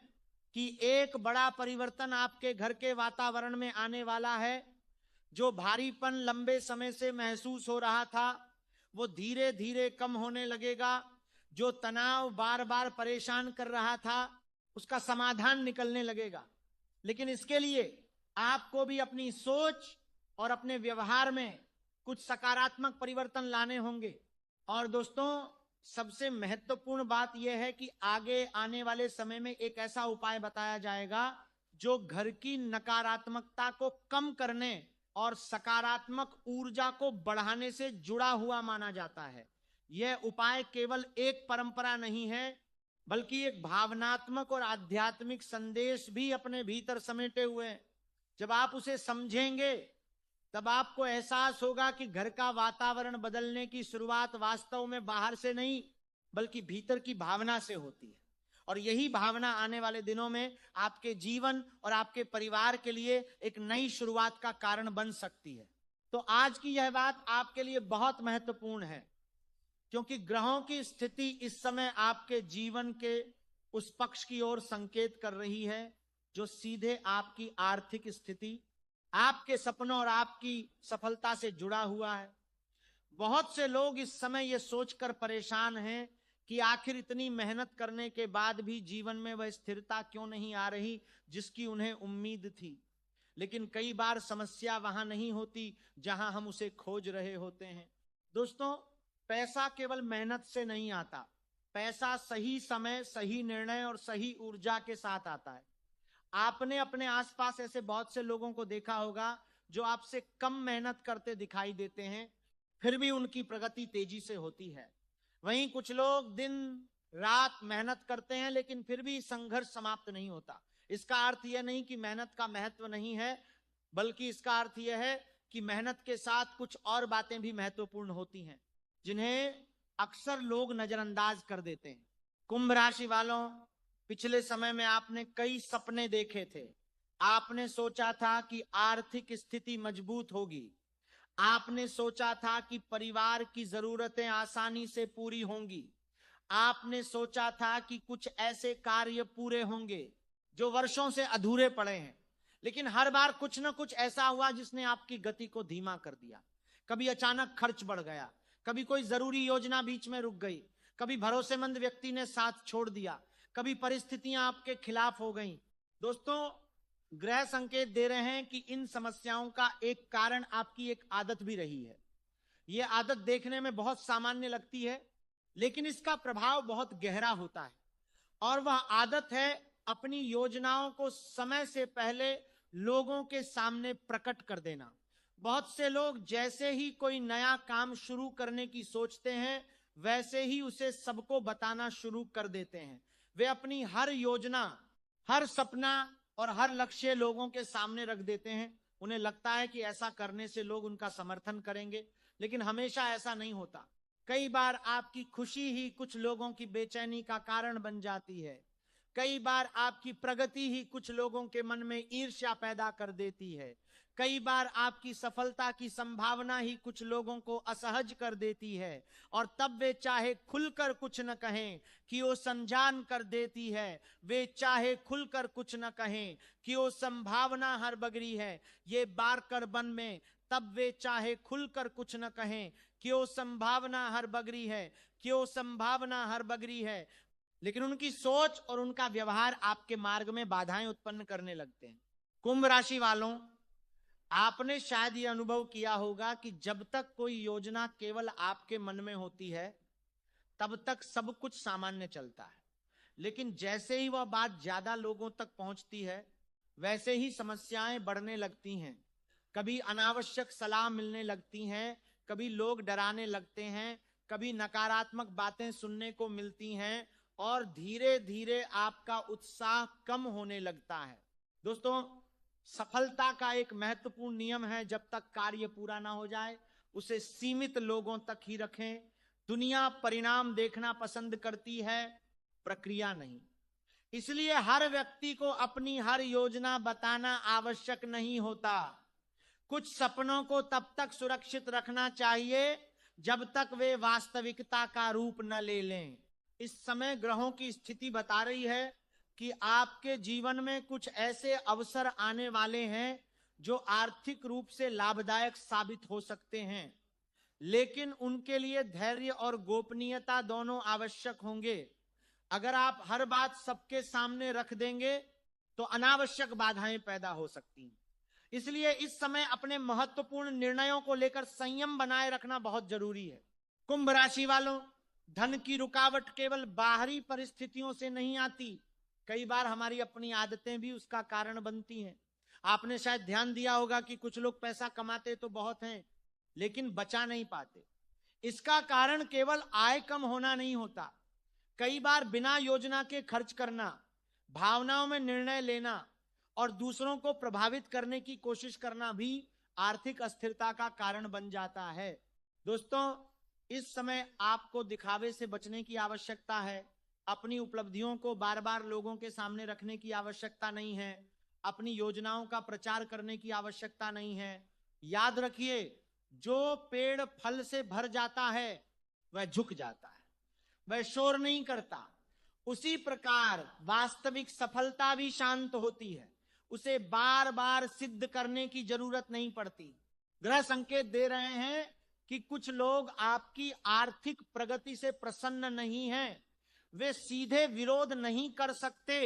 कि एक बड़ा परिवर्तन आपके घर के वातावरण में आने वाला है। जो भारीपन लंबे समय से महसूस हो रहा था, वो धीरे धीरे कम होने लगेगा। जो तनाव बार बार परेशान कर रहा था, उसका समाधान निकलने लगेगा। लेकिन इसके लिए आपको भी अपनी सोच और अपने व्यवहार में कुछ सकारात्मक परिवर्तन लाने होंगे। और दोस्तों, सबसे महत्वपूर्ण बात यह है कि आगे आने वाले समय में एक ऐसा उपाय बताया जाएगा जो घर की नकारात्मकता को कम करने और सकारात्मक ऊर्जा को बढ़ाने से जुड़ा हुआ माना जाता है। यह उपाय केवल एक परंपरा नहीं है, बल्कि एक भावनात्मक और आध्यात्मिक संदेश भी अपने भीतर समेटे हुए हैं। जब आप उसे समझेंगे तब आपको एहसास होगा कि घर का वातावरण बदलने की शुरुआत वास्तव में बाहर से नहीं बल्कि भीतर की भावना से होती है, और यही भावना आने वाले दिनों में आपके जीवन और आपके परिवार के लिए एक नई शुरुआत का कारण बन सकती है। तो आज की यह बात आपके लिए बहुत महत्वपूर्ण है, क्योंकि ग्रहों की स्थिति इस समय आपके जीवन के उस पक्ष की ओर संकेत कर रही है जो सीधे आपकी आर्थिक स्थिति, आपके सपनों और आपकी सफलता से जुड़ा हुआ है। बहुत से लोग इस समय यह सोचकर परेशान हैं कि आखिर इतनी मेहनत करने के बाद भी जीवन में वह स्थिरता क्यों नहीं आ रही जिसकी उन्हें उम्मीद थी। लेकिन कई बार समस्या वहां नहीं होती जहां हम उसे खोज रहे होते हैं। दोस्तों, पैसा केवल मेहनत से नहीं आता, पैसा सही समय, सही निर्णय और सही ऊर्जा के साथ आता है। आपने अपने आसपास ऐसे बहुत से लोगों को देखा होगा जो आपसे कम मेहनत करते दिखाई देते हैं, फिर भी उनकी प्रगति तेजी से होती है। वहीं कुछ लोग दिन रात मेहनत करते हैं लेकिन फिर भी संघर्ष समाप्त नहीं होता। इसका अर्थ यह नहीं कि मेहनत का महत्व नहीं है, बल्कि इसका अर्थ यह है कि मेहनत के साथ कुछ और बातें भी महत्वपूर्ण होती हैं जिन्हें अक्सर लोग नजरअंदाज कर देते हैं। कुंभ राशि वालों, पिछले समय में आपने कई सपने देखे थे। आपने सोचा था कि आर्थिक स्थिति मजबूत होगी, आपने सोचा था कि परिवार की जरूरतें आसानी से पूरी होंगी, आपने सोचा था कि कुछ ऐसे कार्य पूरे होंगे जो वर्षों से अधूरे पड़े हैं। लेकिन हर बार कुछ ना कुछ ऐसा हुआ जिसने आपकी गति को धीमा कर दिया। कभी अचानक खर्च बढ़ गया, कभी कोई जरूरी योजना बीच में रुक गई, कभी भरोसेमंद व्यक्ति ने साथ छोड़ दिया, कभी परिस्थितियां आपके खिलाफ हो गईं। दोस्तों, ग्रह संकेत दे रहे हैं कि इन समस्याओं का एक कारण आपकी एक आदत भी रही है। यह आदत देखने में बहुत सामान्य लगती है, लेकिन इसका प्रभाव बहुत गहरा होता है, और वह आदत है अपनी योजनाओं को समय से पहले लोगों के सामने प्रकट कर देना। बहुत से लोग जैसे ही कोई नया काम शुरू करने की सोचते हैं, वैसे ही उसे सबको बताना शुरू कर देते हैं। वे अपनी हर योजना, हर सपना और हर लक्ष्य लोगों के सामने रख देते हैं। उन्हें लगता है कि ऐसा करने से लोग उनका समर्थन करेंगे, लेकिन हमेशा ऐसा नहीं होता। कई बार आपकी खुशी ही कुछ लोगों की बेचैनी का कारण बन जाती है। कई बार आपकी प्रगति ही कुछ लोगों के मन में ईर्ष्या पैदा कर देती है। कई बार आपकी सफलता की संभावना ही कुछ लोगों को असहज कर देती है, और तब वे चाहे खुलकर कुछ न कहें कि वो समझान कर देती है। वे चाहे खुलकर कुछ न कहें कि वो संभावना हर बगरी है, ये बार कर बन में। तब वे चाहे खुलकर कुछ न कहें कि वो संभावना हर बगरी है, कि वो संभावना हर बगरी है। लेकिन उनकी सोच और उनका व्यवहार आपके मार्ग में बाधाएं उत्पन्न करने लगते हैं। कुंभ राशि वालों, आपने शायद यह अनुभव किया होगा कि जब तक कोई योजना केवल आपके मन में होती है तब तक सब कुछ सामान्य चलता है, लेकिन जैसे ही वह बात ज्यादा लोगों तक पहुंचती है वैसे ही समस्याएं बढ़ने लगती हैं। कभी अनावश्यक सलाह मिलने लगती हैं, कभी लोग डराने लगते हैं, कभी नकारात्मक बातें सुनने को मिलती हैं, और धीरे धीरे आपका उत्साह कम होने लगता है। दोस्तों, सफलता का एक महत्वपूर्ण नियम है, जब तक कार्य पूरा ना हो जाए उसे सीमित लोगों तक ही रखें। दुनिया परिणाम देखना पसंद करती है, प्रक्रिया नहीं। इसलिए हर व्यक्ति को अपनी हर योजना बताना आवश्यक नहीं होता। कुछ सपनों को तब तक सुरक्षित रखना चाहिए जब तक वे वास्तविकता का रूप न ले लें। इस समय ग्रहों की स्थिति बता रही है कि आपके जीवन में कुछ ऐसे अवसर आने वाले हैं जो आर्थिक रूप से लाभदायक साबित हो सकते हैं, लेकिन उनके लिए धैर्य और गोपनीयता दोनों आवश्यक होंगे। अगर आप हर बात सबके सामने रख देंगे तो अनावश्यक बाधाएं पैदा हो सकती हैं। इसलिए इस समय अपने महत्वपूर्ण निर्णयों को लेकर संयम बनाए रखना बहुत जरूरी है। कुंभ राशि वालों, धन की रुकावट केवल बाहरी परिस्थितियों से नहीं आती, कई बार हमारी अपनी आदतें भी उसका कारण बनती हैं। आपने शायद ध्यान दिया होगा कि कुछ लोग पैसा कमाते तो बहुत हैं लेकिन बचा नहीं पाते। इसका कारण केवल आय कम होना नहीं होता, कई बार बिना योजना के खर्च करना, भावनाओं में निर्णय लेना और दूसरों को प्रभावित करने की कोशिश करना भी आर्थिक अस्थिरता का कारण बन जाता है। दोस्तों, इस समय आपको दिखावे से बचने की आवश्यकता है। अपनी उपलब्धियों को बार बार लोगों के सामने रखने की आवश्यकता नहीं है। अपनी योजनाओं का प्रचार करने की आवश्यकता नहीं है। याद रखिए, जो पेड़ फल से भर जाता है वह झुक जाता है, वह शोर नहीं करता। उसी प्रकार वास्तविक सफलता भी शांत होती है, उसे बार बार सिद्ध करने की जरूरत नहीं पड़ती। ग्रह संकेत दे रहे हैं कि कुछ लोग आपकी आर्थिक प्रगति से प्रसन्न नहीं हैं। वे सीधे विरोध नहीं कर सकते,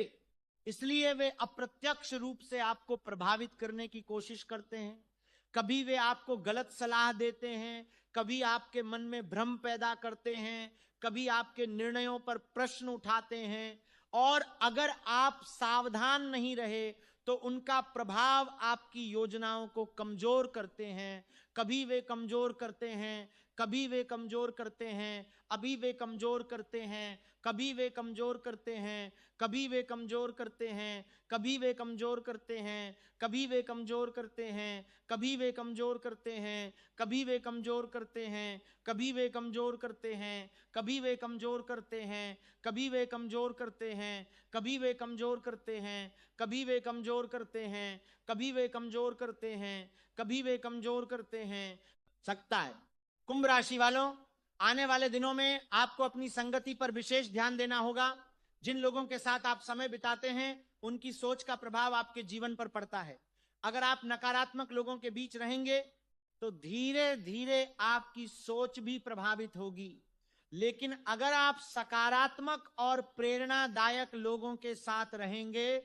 इसलिए वे अप्रत्यक्ष रूप से आपको प्रभावित करने की कोशिश करते हैं। कभी वे आपको गलत सलाह देते हैं, कभी आपके मन में भ्रम पैदा करते हैं, कभी आपके निर्णयों पर प्रश्न उठाते हैं। और अगर आप सावधान नहीं रहे तो उनका प्रभाव आपकी योजनाओं को कमजोर करते हैं। कभी वे कमजोर करते हैं, कभी वे कमजोर करते हैं, अभी वे कमजोर करते हैं, कभी वे कमजोर करते हैं, कभी वे कमजोर करते हैं, कभी वे कमजोर करते हैं, कभी वे कमजोर करते हैं, कभी वे कमजोर करते हैं, कभी वे कमजोर करते हैं, कभी वे कमजोर करते हैं, कभी वे कमजोर करते हैं, कभी वे कमजोर करते हैं, कभी वे कमजोर करते हैं, कभी वे कमजोर करते हैं, कभी वे कमजोर करते हैं, कभी वे कमजोर करते हैं। सकता है। कुंभ राशि वालों, आने वाले दिनों में आपको अपनी संगति पर विशेष ध्यान देना होगा। जिन लोगों के साथ आप समय बिताते हैं उनकी सोच का प्रभाव आपके जीवन पर पड़ता है। अगर आप नकारात्मक लोगों के बीच रहेंगे तो धीरे धीरे आपकी सोच भी प्रभावित होगी। लेकिन अगर आप सकारात्मक और प्रेरणादायक लोगों के साथ रहेंगे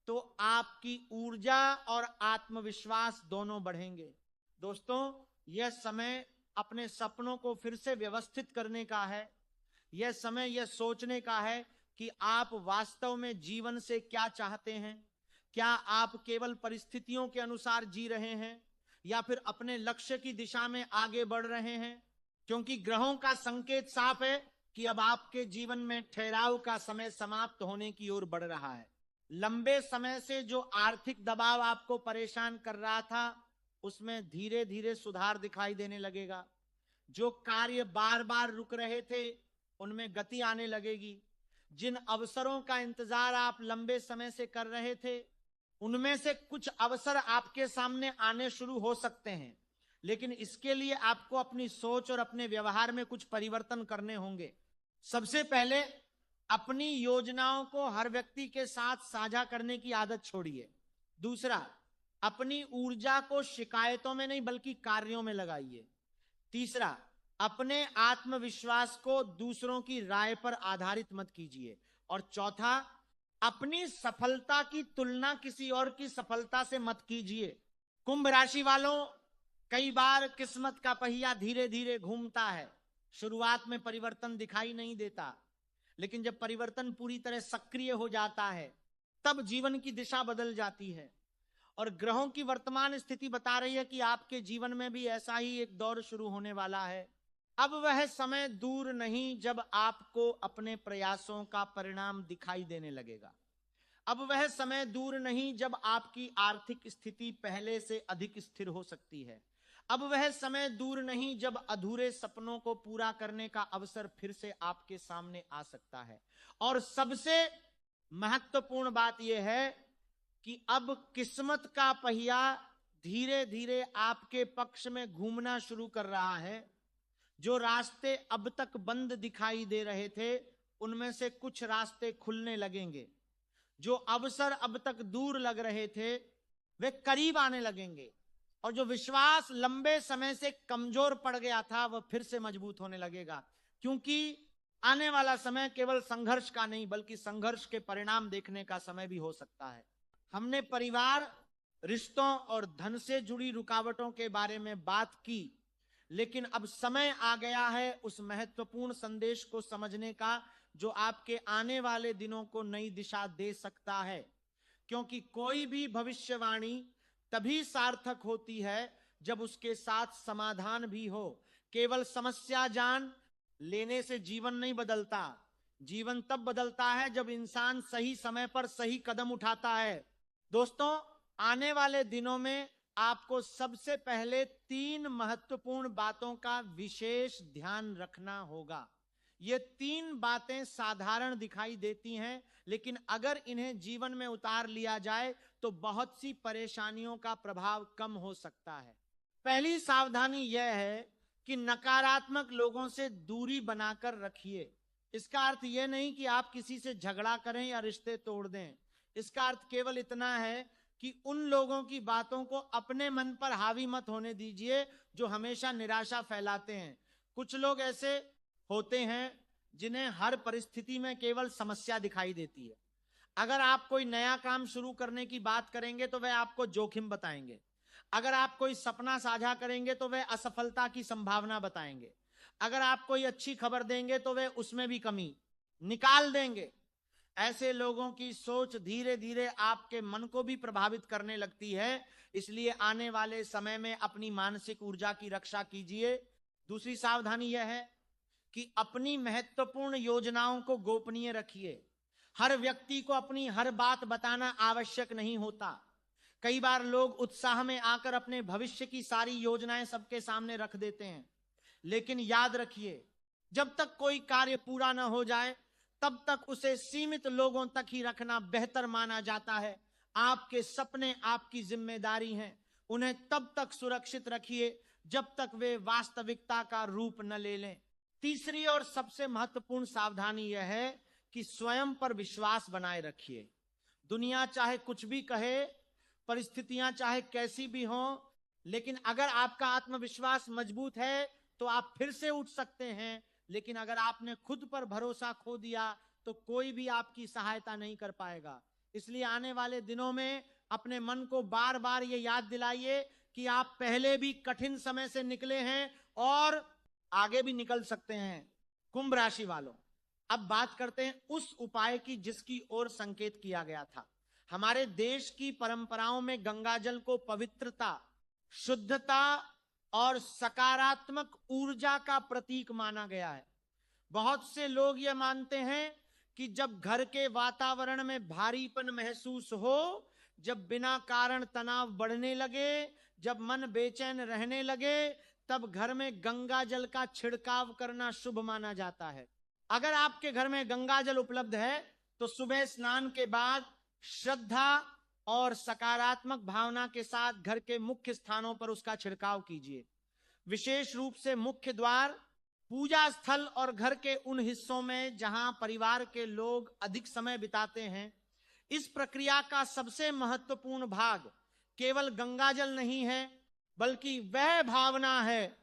तो आपकी ऊर्जा और आत्मविश्वास दोनों बढ़ेंगे। दोस्तों, यह समय अपने सपनों को फिर से व्यवस्थित करने का है। यह समय यह सोचने का है कि आप वास्तव में जीवन से क्या चाहते हैं। क्या आप केवल परिस्थितियों के अनुसार जी रहे हैं या फिर अपने लक्ष्य की दिशा में आगे बढ़ रहे हैं? क्योंकि ग्रहों का संकेत साफ है कि अब आपके जीवन में ठहराव का समय समाप्त होने की ओर बढ़ रहा है। लंबे समय से जो आर्थिक दबाव आपको परेशान कर रहा था उसमें धीरे धीरे सुधार दिखाई देने लगेगा। जो कार्य बार बार रुक रहे थे उनमें गति आने लगेगी। जिन अवसरों का इंतजार आप लंबे समय से कर रहे थे उनमें से कुछ अवसर आपके सामने आने शुरू हो सकते हैं, लेकिन इसके लिए आपको अपनी सोच और अपने व्यवहार में कुछ परिवर्तन करने होंगे। सबसे पहले अपनी योजनाओं को हर व्यक्ति के साथ साझा करने की आदत छोड़िए। दूसरा, अपनी ऊर्जा को शिकायतों में नहीं बल्कि कार्यों में लगाइए। तीसरा, अपने आत्मविश्वास को दूसरों की राय पर आधारित मत कीजिए। और चौथा, अपनी सफलता की तुलना किसी और की सफलता से मत कीजिए। कुंभ राशि वालों, कई बार किस्मत का पहिया धीरे धीरे घूमता है। शुरुआत में परिवर्तन दिखाई नहीं देता, लेकिन जब परिवर्तन पूरी तरह सक्रिय हो जाता है तब जीवन की दिशा बदल जाती है। और ग्रहों की वर्तमान स्थिति बता रही है कि आपके जीवन में भी ऐसा ही एक दौर शुरू होने वाला है। अब वह समय दूर नहीं जब आपको अपने प्रयासों का परिणाम दिखाई देने लगेगा। अब वह समय दूर नहीं जब आपकी आर्थिक स्थिति पहले से अधिक स्थिर हो सकती है। अब वह समय दूर नहीं जब अधूरे सपनों को पूरा करने का अवसर फिर से आपके सामने आ सकता है। और सबसे महत्वपूर्ण बात यह है कि अब किस्मत का पहिया धीरे धीरे आपके पक्ष में घूमना शुरू कर रहा है। जो रास्ते अब तक बंद दिखाई दे रहे थे उनमें से कुछ रास्ते खुलने लगेंगे। जो अवसर अब तक दूर लग रहे थे वे करीब आने लगेंगे। और जो विश्वास लंबे समय से कमजोर पड़ गया था वह फिर से मजबूत होने लगेगा। क्योंकि आने वाला समय केवल संघर्ष का नहीं बल्कि संघर्ष के परिणाम देखने का समय भी हो सकता है। हमने परिवार, रिश्तों और धन से जुड़ी रुकावटों के बारे में बात की, लेकिन अब समय आ गया है उस महत्वपूर्ण संदेश को समझने का जो आपके आने वाले दिनों को नई दिशा दे सकता है। क्योंकि कोई भी भविष्यवाणी तभी सार्थक होती है जब उसके साथ समाधान भी हो। केवल समस्या जान लेने से जीवन नहीं बदलता, जीवन तब बदलता है जब इंसान सही समय पर सही कदम उठाता है। दोस्तों, आने वाले दिनों में आपको सबसे पहले 3 महत्वपूर्ण बातों का विशेष ध्यान रखना होगा। ये 3 बातें साधारण दिखाई देती हैं, लेकिन अगर इन्हें जीवन में उतार लिया जाए तो बहुत सी परेशानियों का प्रभाव कम हो सकता है। पहली सावधानी यह है कि नकारात्मक लोगों से दूरी बनाकर रखिए। इसका अर्थ यह नहीं कि आप किसी से झगड़ा करें या रिश्ते तोड़ दें। इसका अर्थ केवल इतना है कि उन लोगों की बातों को अपने मन पर हावी मत होने दीजिए जो हमेशा निराशा फैलाते हैं। कुछ लोग ऐसे होते हैं जिन्हें हर परिस्थिति में केवल समस्या दिखाई देती है। अगर आप कोई नया काम शुरू करने की बात करेंगे तो वह आपको जोखिम बताएंगे। अगर आप कोई सपना साझा करेंगे तो वह असफलता की संभावना बताएंगे। अगर आप कोई अच्छी खबर देंगे तो वे उसमें भी कमी निकाल देंगे। ऐसे लोगों की सोच धीरे धीरे आपके मन को भी प्रभावित करने लगती है। इसलिए आने वाले समय में अपनी मानसिक ऊर्जा की रक्षा कीजिए। दूसरी सावधानी यह है कि अपनी महत्वपूर्ण योजनाओं को गोपनीय रखिए। हर व्यक्ति को अपनी हर बात बताना आवश्यक नहीं होता। कई बार लोग उत्साह में आकर अपने भविष्य की सारी योजनाएं सबके सामने रख देते हैं, लेकिन याद रखिए, जब तक कोई कार्य पूरा न हो जाए तब तक उसे सीमित लोगों तक ही रखना बेहतर माना जाता है। आपके सपने आपकी जिम्मेदारी हैं। उन्हें तब तक सुरक्षित रखिए जब तक वे वास्तविकता का रूप न ले लें। तीसरी और सबसे महत्वपूर्ण सावधानी यह है कि स्वयं पर विश्वास बनाए रखिए। दुनिया चाहे कुछ भी कहे, परिस्थितियां चाहे कैसी भी हों, लेकिन अगर आपका आत्मविश्वास मजबूत है तो आप फिर से उठ सकते हैं। लेकिन अगर आपने खुद पर भरोसा खो दिया तो कोई भी आपकी सहायता नहीं कर पाएगा। इसलिए आने वाले दिनों में अपने मन को बार बार ये याद दिलाइए कि आप पहले भी कठिन समय से निकले हैं और आगे भी निकल सकते हैं। कुंभ राशि वालों, अब बात करते हैं उस उपाय की जिसकी ओर संकेत किया गया था। हमारे देश की परंपराओं में गंगाजल को पवित्रता, शुद्धता और सकारात्मक ऊर्जा का प्रतीक माना गया है। बहुत से लोग यह मानते हैं कि जब घर के वातावरण में भारीपन महसूस हो, जब बिना कारण तनाव बढ़ने लगे, जब मन बेचैन रहने लगे, तब घर में गंगा जल का छिड़काव करना शुभ माना जाता है। अगर आपके घर में गंगा जल उपलब्ध है तो सुबह स्नान के बाद श्रद्धा और सकारात्मक भावना के साथ घर के मुख्य स्थानों पर उसका छिड़काव कीजिए। विशेष रूप से मुख्य द्वार, पूजा स्थल और घर के उन हिस्सों में जहां परिवार के लोग अधिक समय बिताते हैं। इस प्रक्रिया का सबसे महत्वपूर्ण भाग केवल गंगाजल नहीं है, बल्कि वह भावना है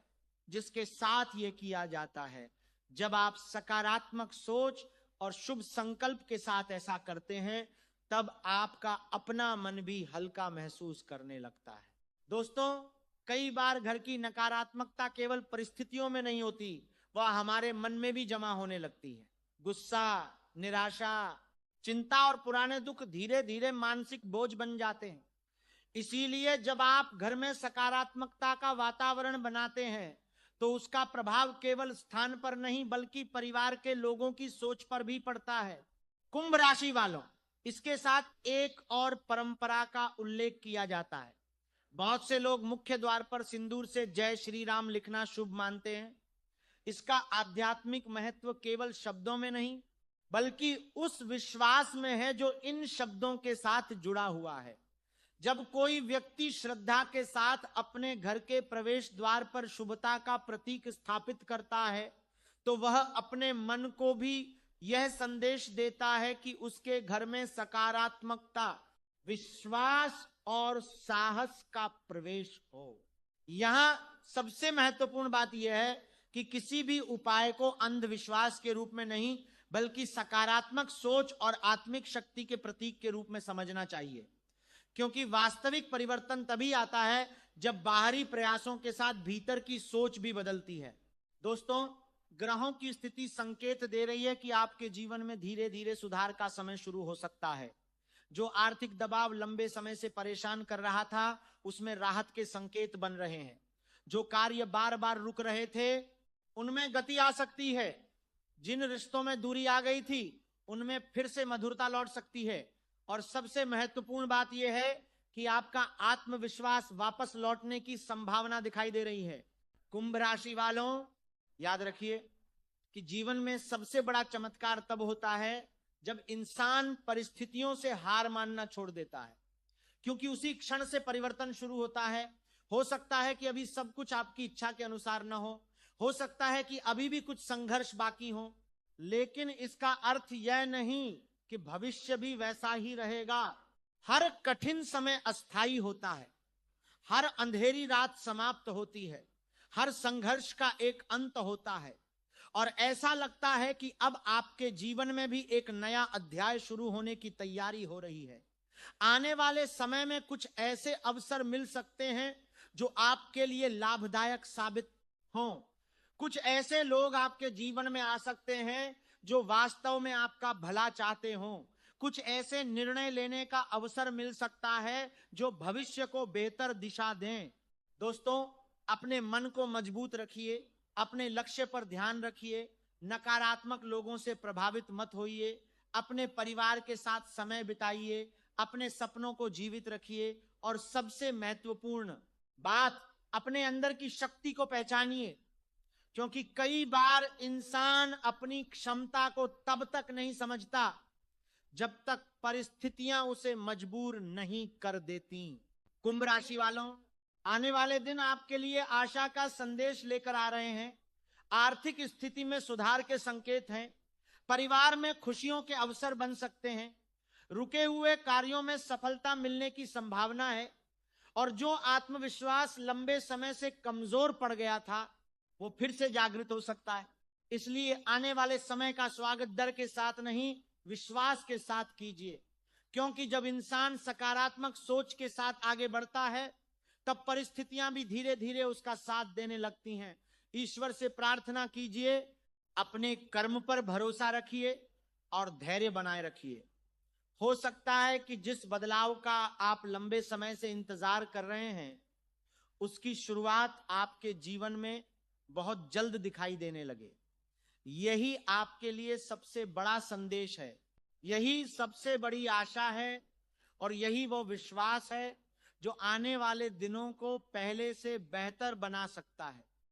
जिसके साथ यह किया जाता है। जब आप सकारात्मक सोच और शुभ संकल्प के साथ ऐसा करते हैं, तब आपका अपना मन भी हल्का महसूस करने लगता है। दोस्तों, कई बार घर की नकारात्मकता केवल परिस्थितियों में नहीं होती, वह हमारे मन में भी जमा होने लगती है। गुस्सा, निराशा, चिंता और पुराने दुख धीरे धीरे मानसिक बोझ बन जाते हैं। इसीलिए जब आप घर में सकारात्मकता का वातावरण बनाते हैं तो उसका प्रभाव केवल स्थान पर नहीं बल्कि परिवार के लोगों की सोच पर भी पड़ता है। कुंभ राशि वालों, इसके साथ एक और परंपरा का उल्लेख किया जाता है। बहुत से लोग मुख्य द्वार पर सिंदूर से जय श्री राम लिखना शुभ मानते हैं। इसका आध्यात्मिक महत्व केवल शब्दों में नहीं बल्कि उस विश्वास में है जो इन शब्दों के साथ जुड़ा हुआ है। जब कोई व्यक्ति श्रद्धा के साथ अपने घर के प्रवेश द्वार पर शुभता का प्रतीक स्थापित करता है तो वह अपने मन को भी यह संदेश देता है कि उसके घर में सकारात्मकता, विश्वास और साहस का प्रवेश हो। यहां सबसे महत्वपूर्ण बात यह है कि किसी भी उपाय को अंधविश्वास के रूप में नहीं बल्कि सकारात्मक सोच और आत्मिक शक्ति के प्रतीक के रूप में समझना चाहिए, क्योंकि वास्तविक परिवर्तन तभी आता है जब बाहरी प्रयासों के साथ भीतर की सोच भी बदलती है। दोस्तों, ग्रहों की स्थिति संकेत दे रही है कि आपके जीवन में धीरे धीरे सुधार का समय शुरू हो सकता है। जो आर्थिक दबाव लंबे समय से परेशान कर रहा था, उसमें राहत के संकेत बन रहे हैं। जो कार्य बार बार रुक रहे थे, उनमें गति आ सकती है। जिन रिश्तों में दूरी आ गई थी उनमें फिर से मधुरता लौट सकती है। और सबसे महत्वपूर्ण बात यह है कि आपका आत्मविश्वास वापस लौटने की संभावना दिखाई दे रही है। कुंभ राशि वालों, याद रखिए कि जीवन में सबसे बड़ा चमत्कार तब होता है जब इंसान परिस्थितियों से हार मानना छोड़ देता है, क्योंकि उसी क्षण से परिवर्तन शुरू होता है। हो सकता है कि अभी सब कुछ आपकी इच्छा के अनुसार न हो सकता है कि अभी भी कुछ संघर्ष बाकी हो, लेकिन इसका अर्थ यह नहीं कि भविष्य भी वैसा ही रहेगा। हर कठिन अस्थायी समय होता है, हर अंधेरी रात समाप्त होती है, हर संघर्ष का एक अंत होता है, और ऐसा लगता है कि अब आपके जीवन में भी एक नया अध्याय शुरू होने की तैयारी हो रही है। आने वाले समय में कुछ ऐसे अवसर मिल सकते हैं जो आपके लिए लाभदायक साबित हों। कुछ ऐसे लोग आपके जीवन में आ सकते हैं जो वास्तव में आपका भला चाहते हों। कुछ ऐसे निर्णय लेने का अवसर मिल सकता है जो भविष्य को बेहतर दिशा दें। दोस्तों, अपने मन को मजबूत रखिए, अपने लक्ष्य पर ध्यान रखिए, नकारात्मक लोगों से प्रभावित मत होइए, अपने परिवार के साथ समय बिताइए, अपने सपनों को जीवित रखिए, और सबसे महत्वपूर्ण बात, अपने अंदर की शक्ति को पहचानिए, क्योंकि कई बार इंसान अपनी क्षमता को तब तक नहीं समझता जब तक परिस्थितियां उसे मजबूर नहीं कर देती। कुंभ राशि वालों, आने वाले दिन आपके लिए आशा का संदेश लेकर आ रहे हैं। आर्थिक स्थिति में सुधार के संकेत हैं। परिवार में खुशियों के अवसर बन सकते हैं। रुके हुए कार्यों में सफलता मिलने की संभावना है, और जो आत्मविश्वास लंबे समय से कमजोर पड़ गया था वो फिर से जागृत हो सकता है। इसलिए आने वाले समय का स्वागत डर के साथ नहीं, विश्वास के साथ कीजिए, क्योंकि जब इंसान सकारात्मक सोच के साथ आगे बढ़ता है तब परिस्थितियां भी धीरे धीरे उसका साथ देने लगती हैं। ईश्वर से प्रार्थना कीजिए, अपने कर्म पर भरोसा रखिए और धैर्य बनाए रखिए। हो सकता है कि जिस बदलाव का आप लंबे समय से इंतजार कर रहे हैं उसकी शुरुआत आपके जीवन में बहुत जल्द दिखाई देने लगे। यही आपके लिए सबसे बड़ा संदेश है, यही सबसे बड़ी आशा है, और यही वो विश्वास है जो आने वाले दिनों को पहले से बेहतर बना सकता है।